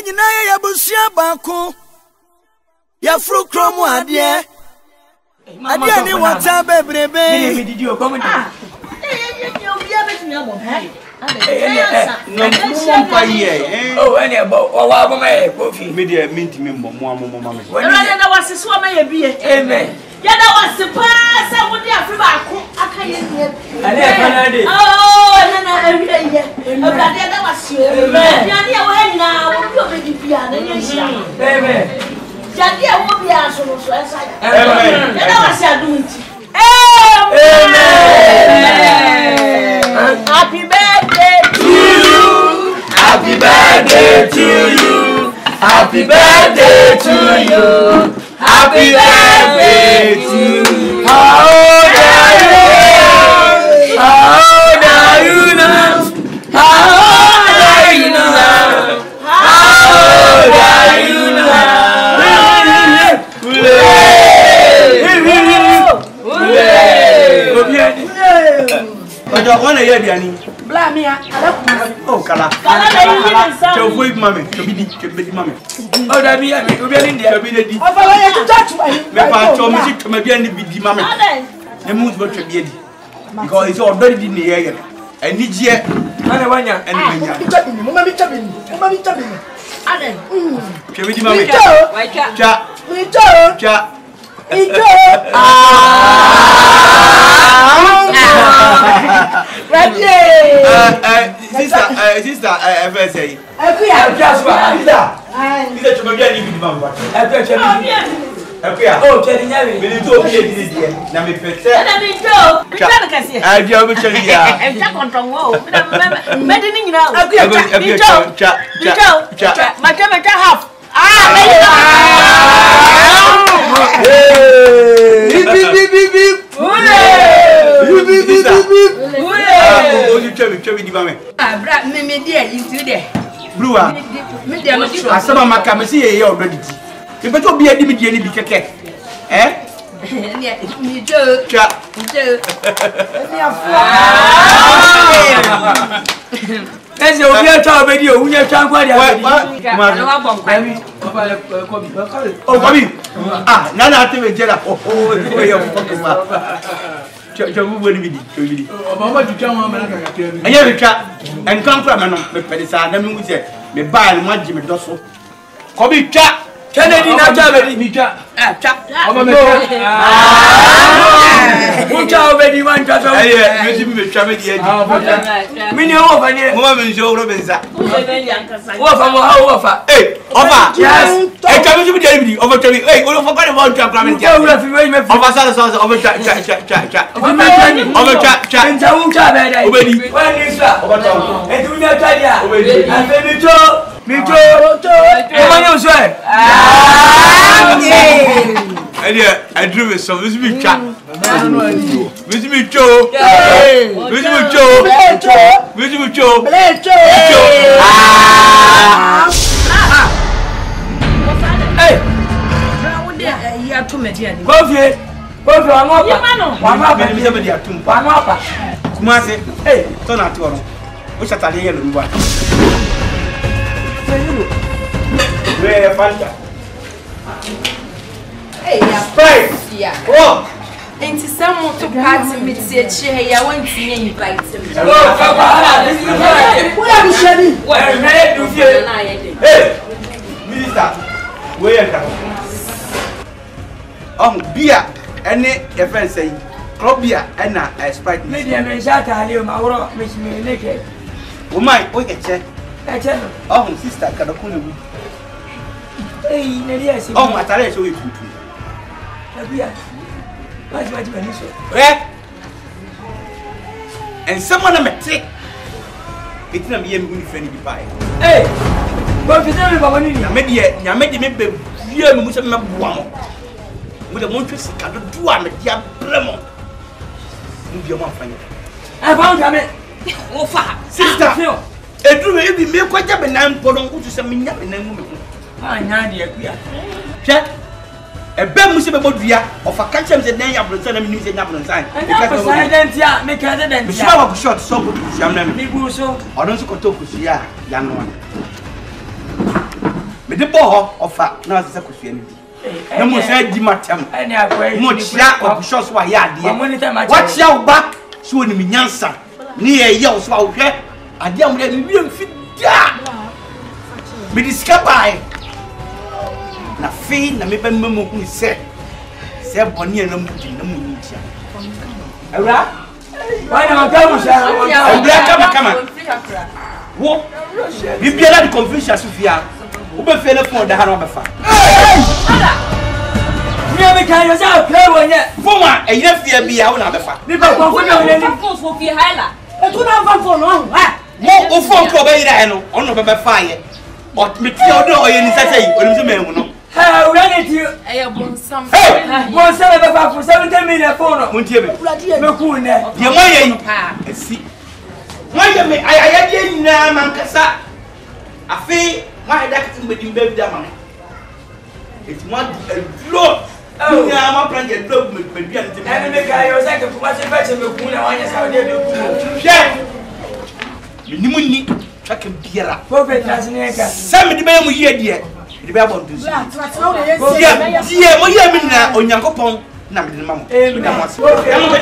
nyina ya busia baako ya fru kromo ade ni wata bebrebe me didi o come down obia betimi abo pai oh any about wa bo me coffee me dey mint me mo mama na wasiso ma ye bie amen ya da wasipa se wo di afri baako aka ye nie ale kanade oh na awie ye obade da wasio amen ya ni wo nyina wo bi obedi bia na nye hia amen jadi e wo bia so no so esa ya amen ya da wasi adum nti amen happy birthday to you happy birthday to you happy birthday to you happy birthday to you how old are you now how old are you now how old are you now ojo wona ye biani bla me ala oh kala cho foi mame cho bidi mame oh da bi ami obi ani cho bidi di afala ye touch me pa cho mi to me biani bidi mame ne mu zo to bidi because it's already di ne ye ani je ana wanya ani menya mama mi chabini aden cho bidi mame cha cha Ijo sister FSA akuya just wa sister choma bia ni bidi mame akuya oh chedi nyawe me to bi di di na me pete na mi jo na kasi ah dia o cheli ya e ta kontrongo me de ni nyina akuya cha mata half Chebi di mame. Bra me dey into there. Blua. Me dey no sure. Asaba maka me see ye already di. Me beto bi adi me di ni bi keke. Me jo. Cha. Me afọ. Ese obi echa obedi o unye twa kwa dia obedi. Wa bon kwa. Oh, Kobi. Ah, nana ate me jela. Oh, ye fuck ma. Chabu boni bidi, bidi. Mama tucha mama na kakate. Anya bitwa. En kan kura me no, me pede sa na me hu se me ba ni mo agime do so. Kobi twa. Kennedy na twa obedi. Mi twa. Twa. Mama me twa. Ucha obedi wan twa so. Aye, me si me twa me di edi. Mini o fa ni. Mo me njo ro benza. Wo fa mo ha wo fa. Eh, ofa. Yes. Eh, twa me si di edi. Ofa twa me. Eh, o fo kwa ni mo twa kwa me Ucha ura fi we me fi. ofa sa ofa cha. Obi me twa ni. Ofa cha. Nja ucha be dai. Obedi. Wa ni sa. Ofa twa. E tu nya twa dia. Obedi. Afi mi cho. Mama ni o so e. Elia, I drew it so this be chat. This be cho. This be cho. This be cho. Hey, Ya to me dia ni. Kofi wa mo pa. Wa mo pa. Me se be dia tum. Wa mo pa. Kuma se, eh, to na to no. O chata le yelo ngwa. We fanta. Hey, ya. Sprite. Yeah. Oh. Enti samo to party meet echi he ya want to invite him. Oh, papa. This is right. Wo ya bi sheri. Well, me do fie. Na ye dey. Hey. Minister. We enter. Beer any event say club beer and Sprite. Me dia me shata ali o ma woro me me neke. O mai, o ke che. E che no. Sister kada kunu. Ei, ne dia si. Atare so we tutu. Abia. Mas bani so. And someone am take. It's na me me friend bi pai. Hey. Bo fi tell me baba ni. Nyame di me be vie me muso me boa mo. Mo de mo ntwe sika do do a me dia bremo. Mo bi mo afanya. I found him. Wo fa. Sister. Edru e bi me kwaja be nan podon kutu se me nya be nan mu me ko. Ah, nya de akua. Hwe. Ebe muso be bodua of a catch them say dan ya bronsan na me ni se nya bronsan. Because president ya, me president. Me sure wa short so good siam na me. Me bu so. Odon so koto kusia ya no. me de bo ofa na se kosua ni di na mo se di matem mo chia obusho so wa ya ade wa chia wo ba so ni nyansa ni ye ye so wa wo hwe ade am de mi mfidia me discover na fi na me ben mo hu se boni na mu di na mu ni tia awra why na makamu sha awra kama wo bibiara di confusion sofia wo be fe na phone da ha no be fa ala ni me kan yo sa play wonye foma e yina fia bia wo na be fa ni ba confusion ni phone for fi hala e tu na phone no ha mo o phone ko be yira e no ono be fa ye o me ti o do o ye ni sasei o ni se me hu no ha urani ti Aya bonsam. bonsam be ba for 70 million phone mo ntie me me ku ne ye mo ye yi esi mo ye me ayaya de nyina mankasa afi ma eda kitim be dimbe bi da ma it mo dlo nya ma plan je dlo me be bi an ti ene me ka yo sa ke kuma se fa che me ku na wanya sa de do ye ni munni chake biara prophet nasine ka sa me di be mu ye de di be abon du die mo ye mi na onyankopon na me di ma mo na mo ase ya mo be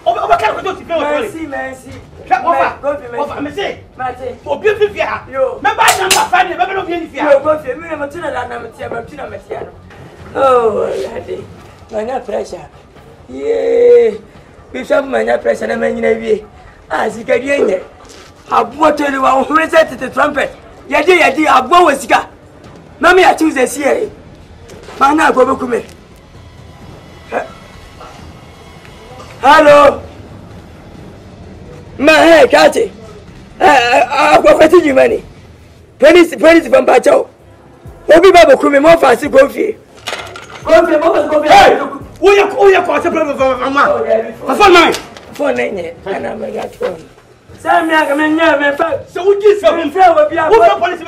Oba ka ko to ti fe o. Merci. Ofa me say. Obi fi ha. Me ba na ma fa ni be no bi ni fi ha. Yo go fi me na tuna da na metia ba tuna metia no. Oh, lady. Manya pressure. Yeah. Bishop manya pressure na manyina wie. Ah, sika die nye. Abo tele wa ho set the trumpet. Yedi abo wa sika. Na me ya choose see here. Mana go be kume. Hello. Ma hey, Kati. Go feti you money. Police from Pacho. Obi baba kume mo fa si kofi. Kofi. Hey! Uya ko se problem for mama. Phone mine. Phone nye. Ana me got phone. Say me aga me nya me fa. So we just Me fa wa bia. Who from police? Who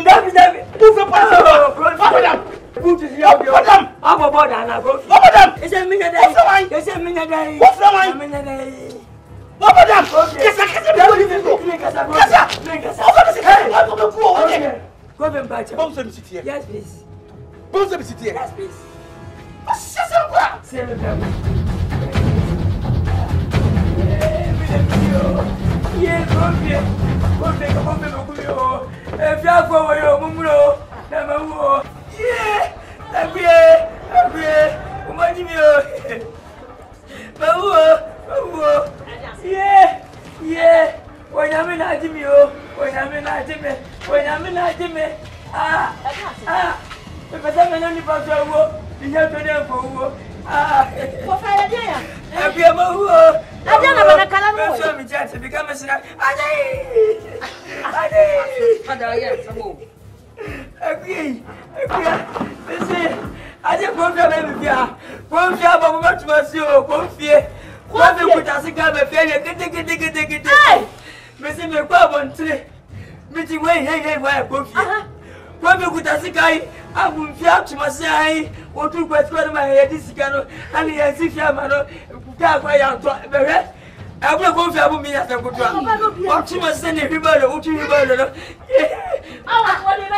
from police? Madam. Who is your Madam. Abo boda na go. Madam. Is me nya What's the dai. wine? Is me nya dai. What's the wine? Me nya dai. Madam. Okay. Yes, I can. Go be Pacho. Bounce me sit here. Yes, please. Bounce me sit here. Yes, please. Say me yeah, come here. If you are for your mumro, never yeah, yeah. When I'm in Jimmy, when I'm in Jimmy, if I tell me any part of work, you have to know for work. For fire, dear. I be a moo. I don't know what I can show me chance to become a snack. Agree. Listen, I just won't have every year. Won't you have a much more so? Won't fear. What do you put us a gun of failure? Get it. Missing your problem today. Meeting way, hey, where I go. What do you put us a guy? I won't fear to my say. What do you put my head? This canoe, and he has if you have a I will go for me as a good one. What you must send everybody, what you remember. Oh, what do you